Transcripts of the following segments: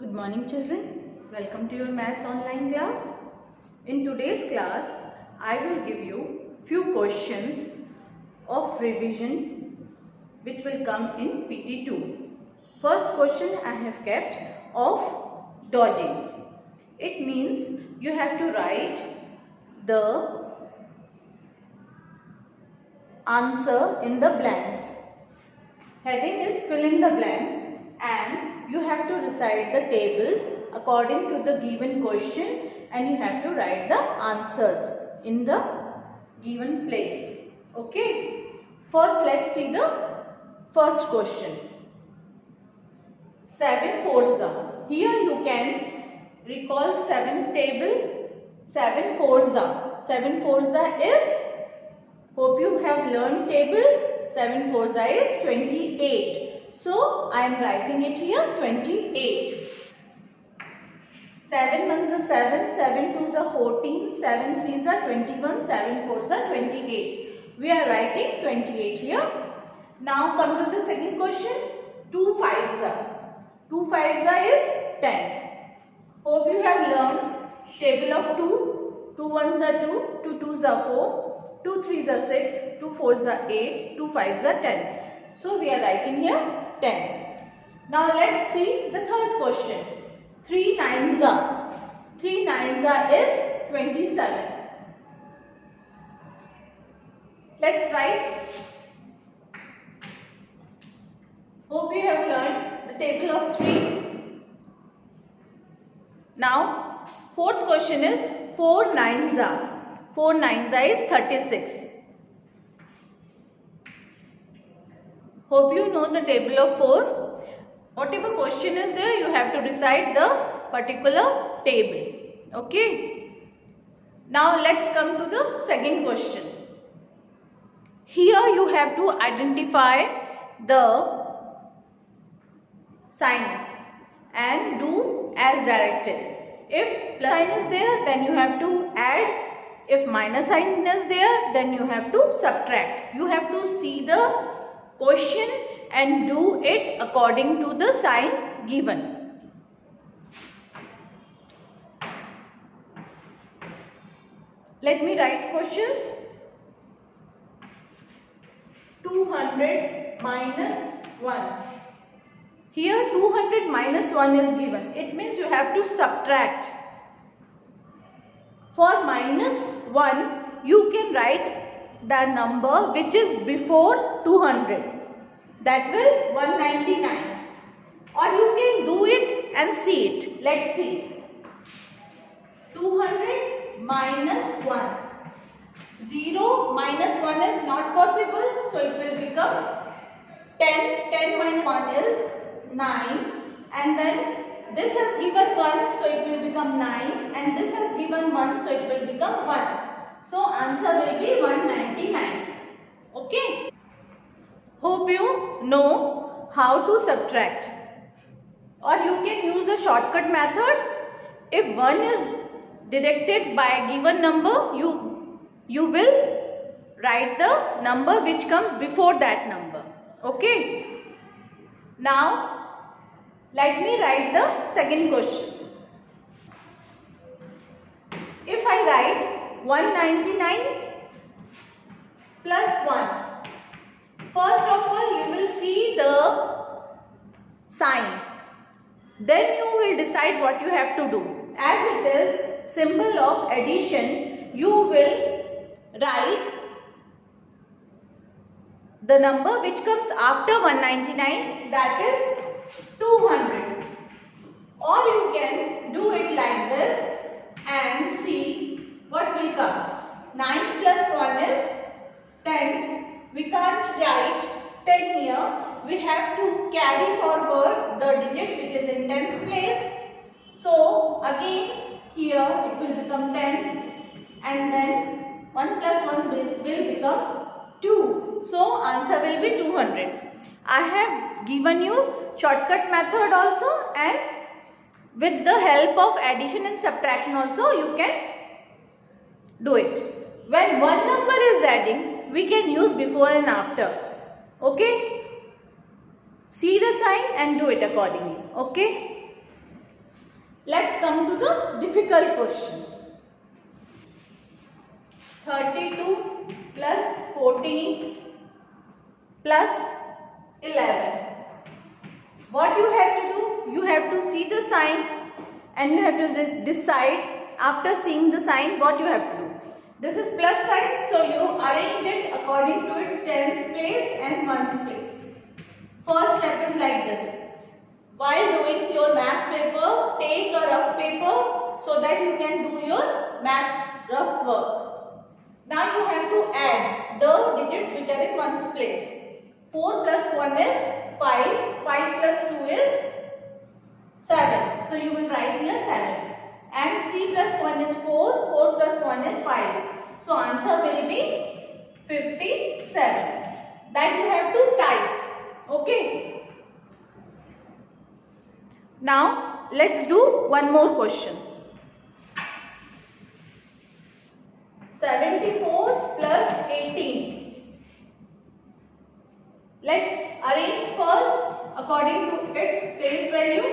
Good morning children, welcome to your maths online class. In today's class, I will give you few questions of revision which will come in PT2. First question I have kept of dodging. It means you have to write the answer in the blanks. Heading is fill in the blanks and you have to recite the tables according to the given question and you have to write the answers in the given place. Okay. First let's see the first question. 7 fours are. Here you can recall 7 table. 7 fours are. 7 fours are is, hope you have learned table. 7 fours are is 28. So, I am writing it here 28. 7 ones are 7, 7 twos are 14, 7 threes are 21, 7 fours are 28. We are writing 28 here. Now come to the second question. 2 fives are. 2 fives are is 10. Hope you have learned table of 2. 2 ones are 2, 2 twos are 4, 2 threes are 6, 2 fours are 8, 2 fives are 10. So we are writing here 10. Now let's see the third question. 3 nines are. 3 nines are is 27. Let's write. Hope you have learned the table of 3. Now fourth question is 4 nines are. 4 nines are is 36. Hope you know the table of 4. Whatever question is there, you have to recite the particular table. Okay. Now let's come to the second question. Here you have to identify the sign and do as directed. If plus sign is there, then you have to add. If minus sign is there, then you have to subtract. You have to see the question and do it according to the sign given. Let me write questions. 200 minus 1. Here 200 minus 1 is given. It means you have to subtract. For minus 1, you can write the number which is before 200. That will 199. Or you can do it and see it. Let's see. 200 minus 1. 0 minus 1 is not possible. So it will become 10. 10 minus 1 is 9. And then this has given 1. So it will become 9. And this has given 1. So it will become 1. So answer will be 199. Okay. Hope you know how to subtract. Or you can use a shortcut method. If 1 is directed by a given number, you will write the number which comes before that number. Okay. Now, let me write the second question. If I write 199 plus 1. First of all, you will see the sign. Then you will decide what you have to do. As it is symbol of addition, you will write the number which comes after 199, that is 200. Or you can do it like this and see what will come. 9 plus 1 is 10. We can't write 10 here. We have to carry forward the digit which is in tens place. So again here it will become 10 and then 1 plus 1 will become 2. So answer will be 200. I have given you shortcut method also, and with the help of addition and subtraction also you can do it. When one number is adding, we can use before and after. Okay. See the sign and do it accordingly. Okay. Let's come to the difficult question. 32 plus 14 plus 11. What you have to do? You have to see the sign and you have to decide after seeing the sign what you have to do. This is plus sign, so you arrange it according to its tens place and ones place. First step is like this. While doing your maths paper, take a rough paper so that you can do your maths rough work. Now you have to add the digits which are in ones place. 4 plus 1 is 5, 5 plus 2 is 7. So you will write here 7. And 3 plus 1 is 4, 4 plus 1 is 5. So answer will be 57. That you have to type. Okay. Now let's do one more question. 74 plus 18. Let's arrange first according to its place value.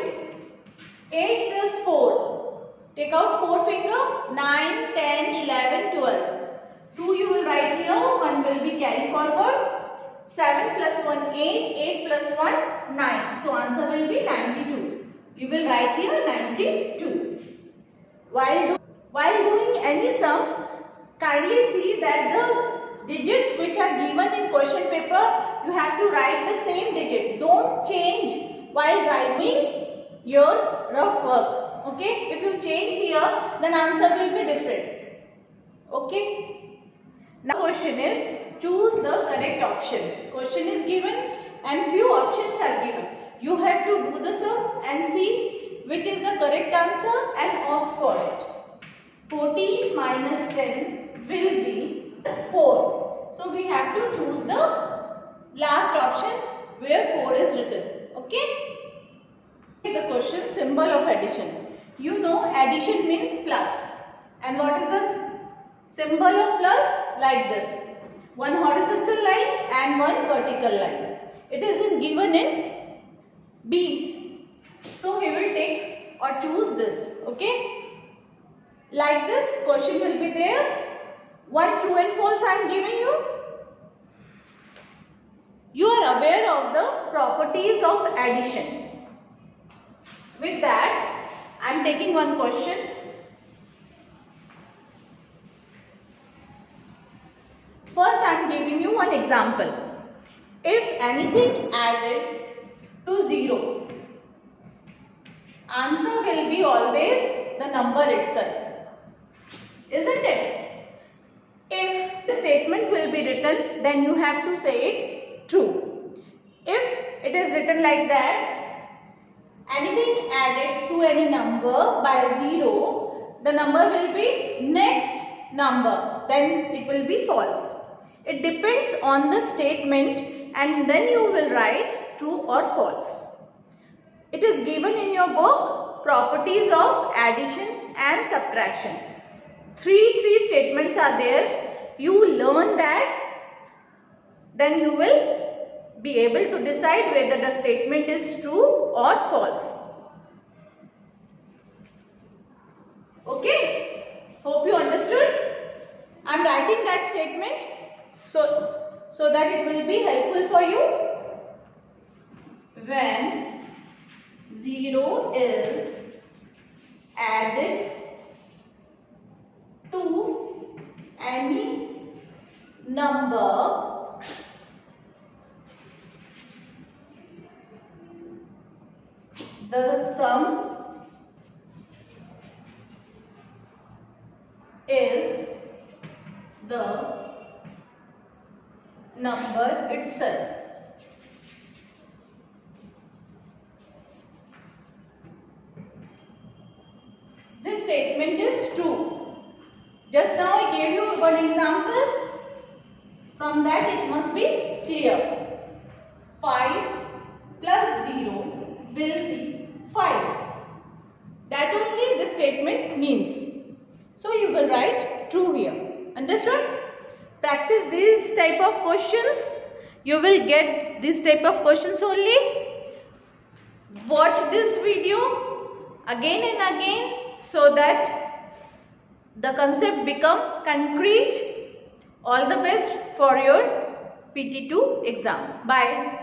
8 plus 4. Take out 4 finger. 9, 10, 11, 12. 2 you will write here. 1 will be carry forward. 7 plus 1, 8. 8 plus 1, 9. So answer will be 92. You will write here 92. While doing any sum, kindly see that the digits which are given in question paper, you have to write the same digit. Don't change while writing your rough work. Okay? If you change here, then answer will be different. Okay? Now question is, choose the correct option. Question is given and few options are given. You have to do the sum and see which is the correct answer and opt for it. 14 minus 10 will be 4. So we have to choose the last option where 4 is written. Okay? The question, symbol of addition. You know addition means plus. And what is the symbol of plus? Like this. One horizontal line and one vertical line. It is given in B. So we will take or choose this. Okay? Like this question will be there. What true and false I am giving you? You are aware of the properties of addition. With that, I am taking one question. First, I am giving you one example. If anything added to 0, answer will be always the number itself. Isn't it? If the statement will be written, then you have to say it true. If it is written like that, anything added to any number by 0, the number will be next number, then it will be false. It depends on the statement and then you will write true or false. It is given in your book, Properties of Addition and Subtraction. Three statements are there. You learn that, then you will be able to decide whether the statement is true or false. Okay? Hope you understood. I am writing that statement so that it will be helpful for you. When 0 is added to any number, the sum is the number itself. This statement is true. Just now I gave you one example. From that it must be clear. 5 plus 0 will be 5. That only this statement means. So you will write true here. Understood? Practice these type of questions. You will get this type of questions only. Watch this video. again and again so that the concept become concrete. All the best for your PT2 exam. Bye.